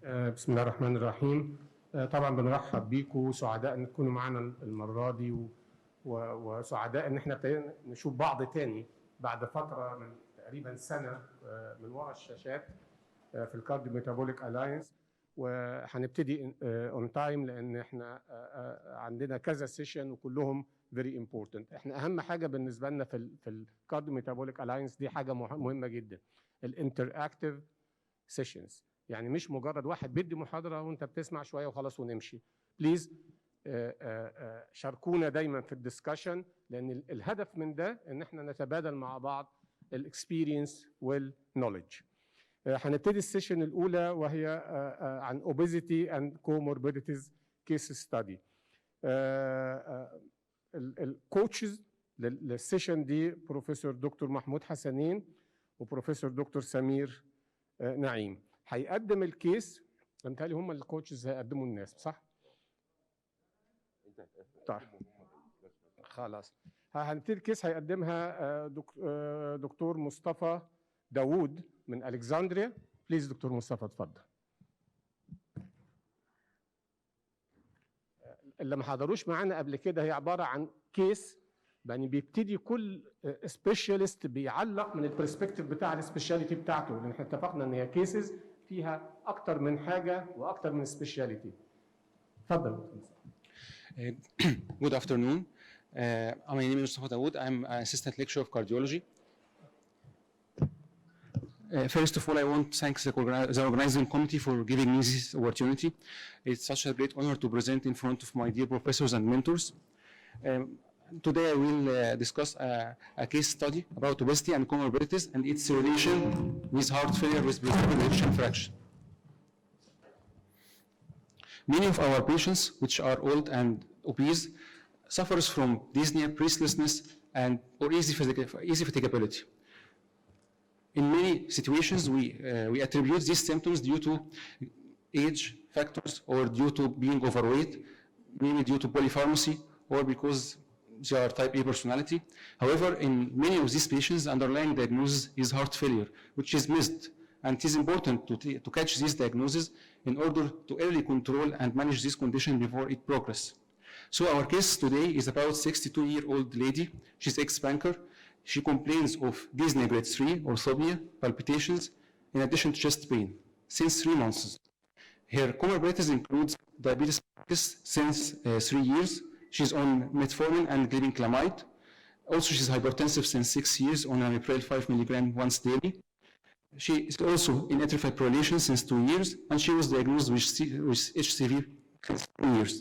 بسم الله الرحمن الرحيم. طبعا بنرحب بيكم، سعداء ان تكونوا معنا المره دي وسعداء ان احنا ابتدينا نشوف بعض تاني بعد فتره من تقريبا سنه من وراء الشاشات في الكارديو ميتابوليك الاينس. وهنبتدي اون تايم لان احنا عندنا كذا سيشن وكلهم فيري امبورتنت. احنا اهم حاجه بالنسبه لنا في الكارديو ميتابوليك الاينس دي حاجه مهمه جدا، الانتراكتيف سيشنز. يعني مش مجرد واحد بيدي محاضره وانت بتسمع شويه وخلاص ونمشي. بليز شاركونا دايما في الدسكشن، لان الهدف من ده ان احنا نتبادل مع بعض الاكسبيرينس والنولج. هنبتدي السيشن الاولى وهي عن obesity and comorbidities case study. الكوتشز للسيشن دي بروفيسور دكتور محمود حسنين وبروفيسور دكتور سمير نعيم. هيقدم الكيس، متهيألي هم الكوتشز هيقدموا الناس، صح؟ طيب خلاص هنبتدي الكيس. هيقدمها دكتور مصطفى داوود من الكسندريا. بليز دكتور مصطفى اتفضل. اللي ما حضروش معانا قبل كده هي عباره عن كيس، يعني بيبتدي كل سبيشالست بيعلق من البرسبكتيف بتاع السبيشاليتي بتاعته، لان احنا اتفقنا ان هي كيسز فيها اكتر من حاجه واكتر من سبيشاليتي. اتفضل. Good afternoon. My name is Mostafa Daoud. I'm an assistant lecturer of cardiology. First of all, I want to thank the organizing committee for giving me this opportunity. It's such a great honor to present in front of my dear professors and mentors. Today I will discuss a case study about obesity and comorbidities and its relation with heart failure with preserved ejection fraction. Many of our patients, which are old and obese, suffers from dyspnea, breathlessness, or easy fatigability. In many situations, we attribute these symptoms due to age factors or due to being overweight, maybe due to polypharmacy, or because they are type A personality. However, in many of these patients, the underlying diagnosis is heart failure, which is missed. And it is important to catch this diagnosis in order to early control and manage this condition before it progresses. So our case today is about 62-year-old lady. She's ex-banker. She complains of dyspnea grade 3 orthopnea, palpitations, in addition to chest pain since 3 months. Her comorbidities include diabetes since 3 years. She's on metformin and glibenclamide. Also, she's hypertensive since 6 years on amipril 5 milligram once daily. She is also in atrial fibrillation since 2 years, and she was diagnosed with HCV since 2 years.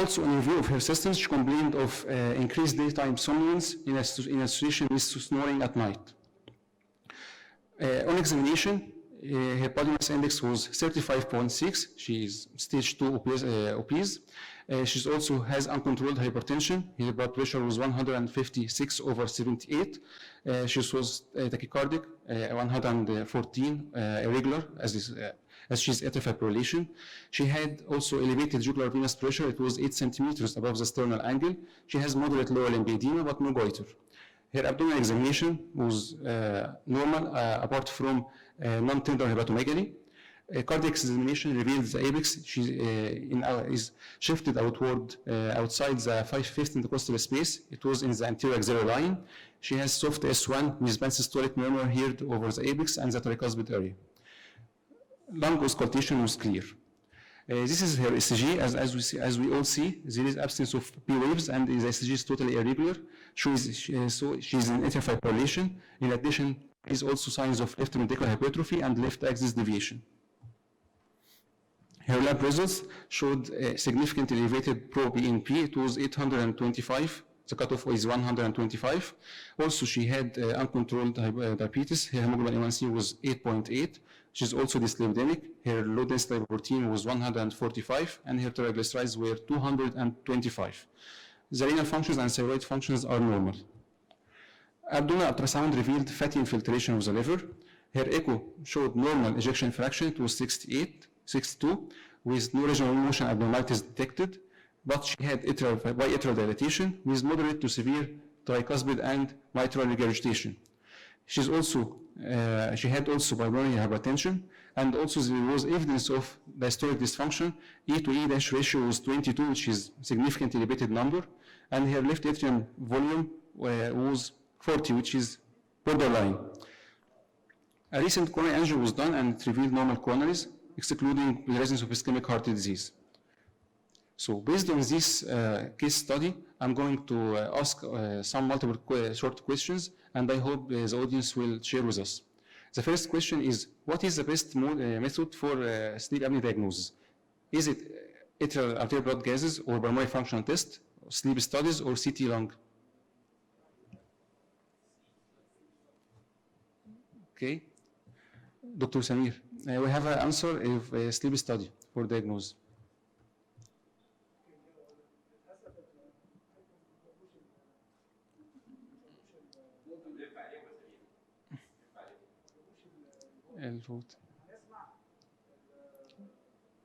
Also, in review of her systems, she complained of increased daytime somnolence in association with snoring at night. On examination, her body mass index was 35.6. She is stage 2 obese. She also has uncontrolled hypertension. Her blood pressure was 156/78. She was tachycardic, 114 irregular, as she's atrial fibrillation. She had also elevated jugular venous pressure. It was 8 centimeters above the sternal angle. She has moderate lower limb edema, but no goiter. Her abdominal examination was normal, apart from non-tender hepatomegaly. Cardiac examination revealed the apex is shifted outward outside the 5/5 intercostal space. It was in the anterior axillary line. She has soft S1 with pansystolic murmur heard over the apex and the tricuspid area. Lung auscultation was clear. This is her ECG. As we all see, there is absence of P waves, and the ECG is totally irregular. She's in atrial fibrillation. In addition, there is also signs of left ventricular hypertrophy and left axis deviation. Her lab results showed a significantly elevated pro-BNP. It was 825. The cutoff is 125. Also, she had uncontrolled diabetes. Her hemoglobin A1C was 8.8. She's also dyslipidemic. Her low density lipoprotein was 145, and her triglycerides were 225. The renal functions and thyroid functions are normal. Abdominal ultrasound revealed fatty infiltration of the liver. Her echo showed normal ejection fraction. It was 62, with no regional motion abnormalities detected, but she had biatrial dilatation with moderate to severe tricuspid and mitral regurgitation. She's also, she had also pulmonary hypertension, and also there was evidence of diastolic dysfunction. E to E dash ratio was 22, which is significantly elevated number, and her left atrium volume was 40, which is borderline. A recent coronary angio was done and it revealed normal coronaries, excluding the presence of ischemic heart disease. So based on this case study, I'm going to ask some multiple short questions, and I hope the audience will share with us. The first question is, what is the best method for sleep apnea diagnosis? Is it atrial arterial blood gases or pulmonary functional test, sleep studies, or CT lung? Okay. Dr. Samir, we have an answer of a sleep study for diagnosis. الفوت.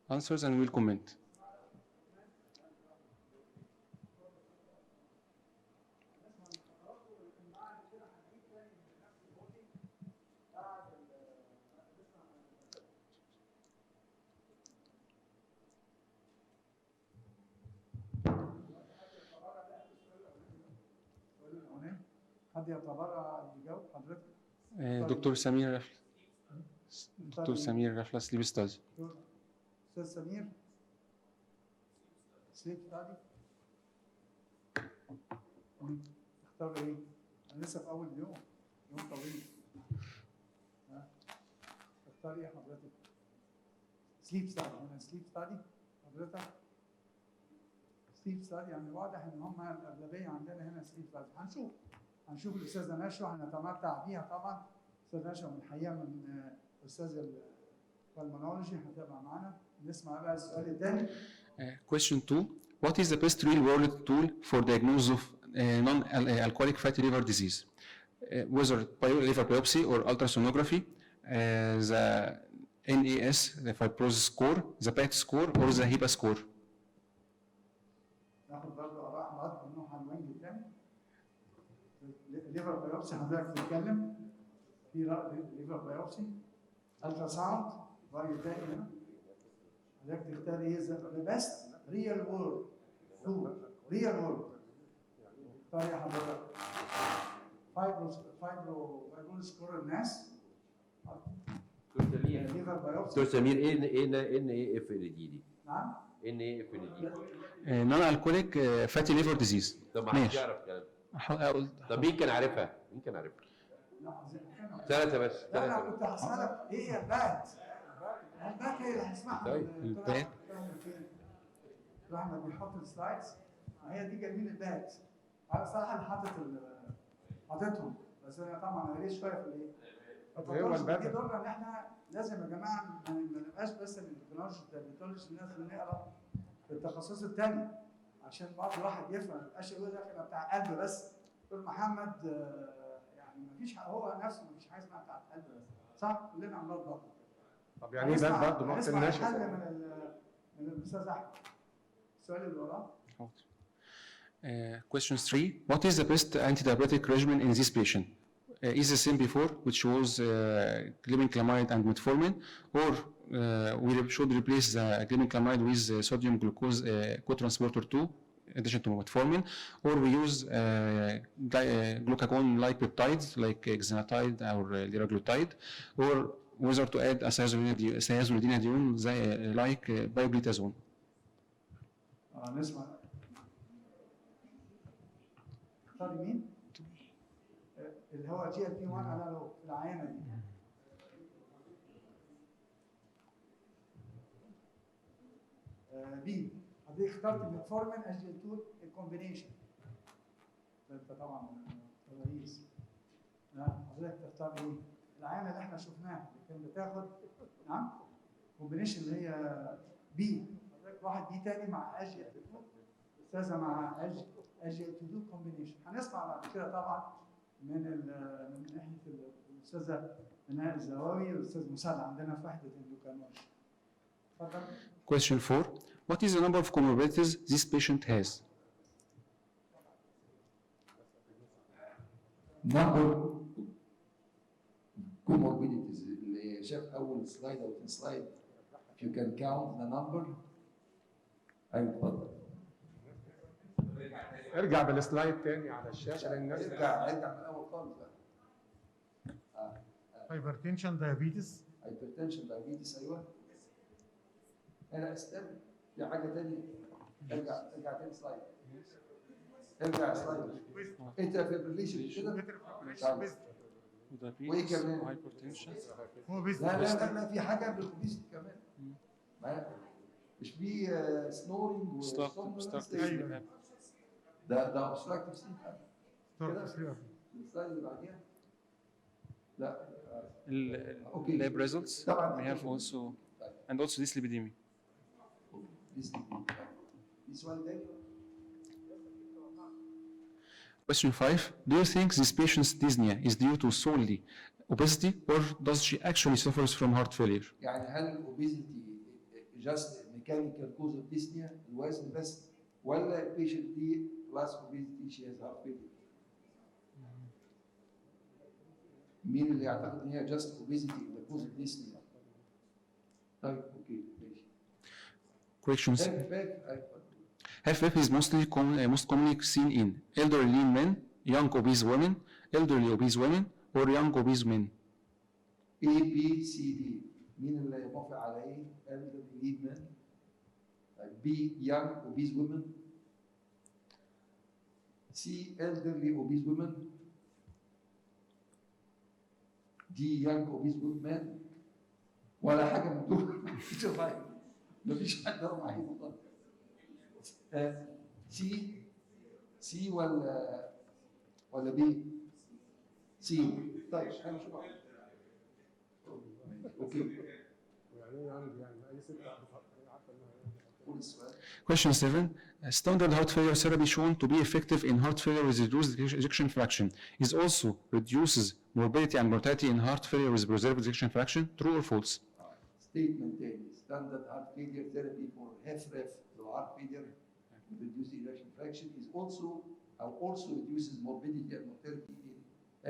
Answers and we'll comment. حد يتبرع يجاوب حضرتك؟ دكتور سمير رفل. دكتور سمير رفل سليب ستادي. استاذ سمير سليب ستادي تختار ايه؟ انا لسه في اول يوم طويل. تختار ايه حضرتك؟ سليب ستادي. انا سليب ستادي حضرتك سليب ستادي، يعني واضح ان هم الاغلبيه عندنا هنا سليب ستادي. هنشوف الاستاذه نشوى، هنتمتع بيها طبعا. استاذ نشوى من الحقيقه من استاذ البلمونولوجي هتبقى معانا. نسمع بقى السؤال الثاني. Question 2. What is the best real-world tool for diagnosis of non-alcoholic fatty liver disease? Whether liver biopsy or ultrasonography, the NAS, the fibrosis score, the PAT score, or the HIPAA score? ناخد برضه اراء حضرتك من نوع الوينج الثاني. الليفر بايوبسي حضرتك بتتكلم في ليفر بايوبسي، الترا ساوند، راي تاني هنا. حضرتك تختار ايه؟ ذا بيست ريال وورلد تول، ريال وورلد. اختار يا حضرتك فايبرو سكور الناس. ليفر بايوبسي. دكتور سمير ايه اف ال دي؟ نعم؟ ايه اف ال دي؟ non-alcoholic fatty liver disease. طب ما حدش يعرف الكلام ده. أقول. طب مين كان عارفها؟ ثلاثة بس. لا انا كنت هسألك ايه هي البات؟ البات هي اللي هنسمعها. طيب البات. احمد بيحط السلايدز، هي دي جميل البات. انا صراحه اللي حاططهم، بس انا طبعا قريت شويه في الايه؟ هو البات دي دورنا ان احنا لازم يا جماعه ما نبقاش بس الاندوكرينولوجي لازم نقرا في التخصص الثاني عشان برضه الواحد يفهم، ما يبقاش يقول لك انا بتاع قلب بس. دكتور محمد يعني ما فيش هو نفسه ما فيش حاجه اسمها بتاع قلب بس، صح؟ كلنا امراض ضغط. طب يعني ده برضه ما قلناش. حل من الاستاذ احمد. السؤال اللي وراه. Question 3. What is the best antidiabetic regimen in this patient? Is the same before, which was glibenclamide and metformin, or we should replace the glibenclamide with sodium glucose cotransporter 2, in addition to metformin, or we use glucagon-like peptides like exenatide or liraglutide, or whether to add a thiazolidinedione like pioglitazone. نسمع. اختاري مين؟ اللي هو جي ال بي 1 انالوج في العينه دي. بي حضرتك اخترت الميتفورمين اس جي ال 2 الكومبينيشن. انت طبعا رئيس. حضرتك تختار ايه؟ العينه اللي احنا شفناها اللي كانت بتاخد نعم كومبينيشن اللي هي بي. حضرتك واحد بي تاني مع اس جي ال 2، استاذه مع اس جي ال 2 كومبينيشن. هنسمع بعد كده طبعا من ناحيه الاستاذه منال الزواوي والاستاذ مساعد عندنا في وحده الاندوكرينولوجي. اتفضل. Question 4. What is the number of comorbidities this patient has? Number comorbidities اللي شاف اول سلايد او ثاني سلايد. if you can count the number. ايوه اتفضل. ارجع بالسلايد تاني على الشاشه للناس. ارجع من الاول خالص بقى. هايبرتنشن دايابيتس. هايبرتنشن دايابيتس ايوه. انا استنى في حاجه ثانيه. ارجع تاني سلايد. ارجع سلايد. انت في الريليشن كده. وايه كمان؟ هو بيزنس. لا في حاجه بالاوبيستي كمان. مش في سنورنج ايوه ده obstructive sleep. ستارت سليب. السلايد اللي بعديها. لا lab results طبعا we have also and also dyslipidemia. في سؤال تاني. Question 5. Do you think this patient's dyspnea is due to solely obesity or does she actually suffers from heart failure? يعني هل الاوبيزيتي جاست ميكانيكال كوز اوف ديسنيا الوزن بس ولا البيشنت دي بلس اوبيزيتي شي هاز هارت فيلير؟ مين اللي يعتقد ان هي جاست اوبيزيتي ذا كوز اوف ديسنيا؟ طيب اوكي ماشي. Questions. HFpEF is most commonly seen in elderly lean men, young obese women, elderly obese women, or young obese men. A B C D. مين اللي موافق على ايه؟ elderly lean men. B young obese women. C elderly obese women. D young obese men. ولا حاجه من دول. مفيش حد رفع ايده خالص. سي ولا بي؟ سي. طيب هنشوف. اوكي. Question 7. Standard heart failure therapy shown to be effective in heart failure with reduced ejection fraction is also reduces morbidity and mortality in heart failure with preserved ejection fraction. True or false? Statement تاني. Standard heart failure therapy for HFrEF low heart failure with reduced ejection fraction is also reduces morbidity and mortality in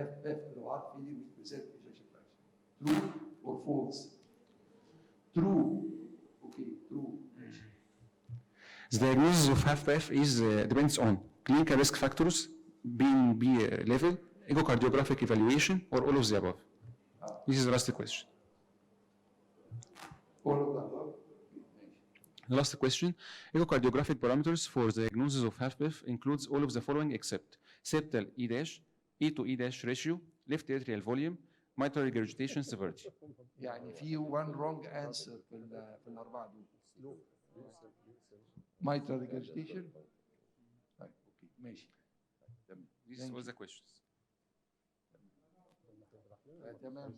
HFrEF low heart failure with preserved ejection fraction. True or false? True. Okay, true. The diagnosis of HFpEF is depends on clinical risk factors, being B level, echocardiographic evaluation, or all of the above. This is the last question. All of the above. Last question. Echocardiographic parameters for the diagnosis of HFpEF includes all of the following except septal E dash, E to E dash ratio, left atrial volume, mitral regurgitation severity. يعني في one wrong answer في الأربعة دول. mitral regurgitation. طيب اوكي ماشي. تمام. These are all the questions. تمام.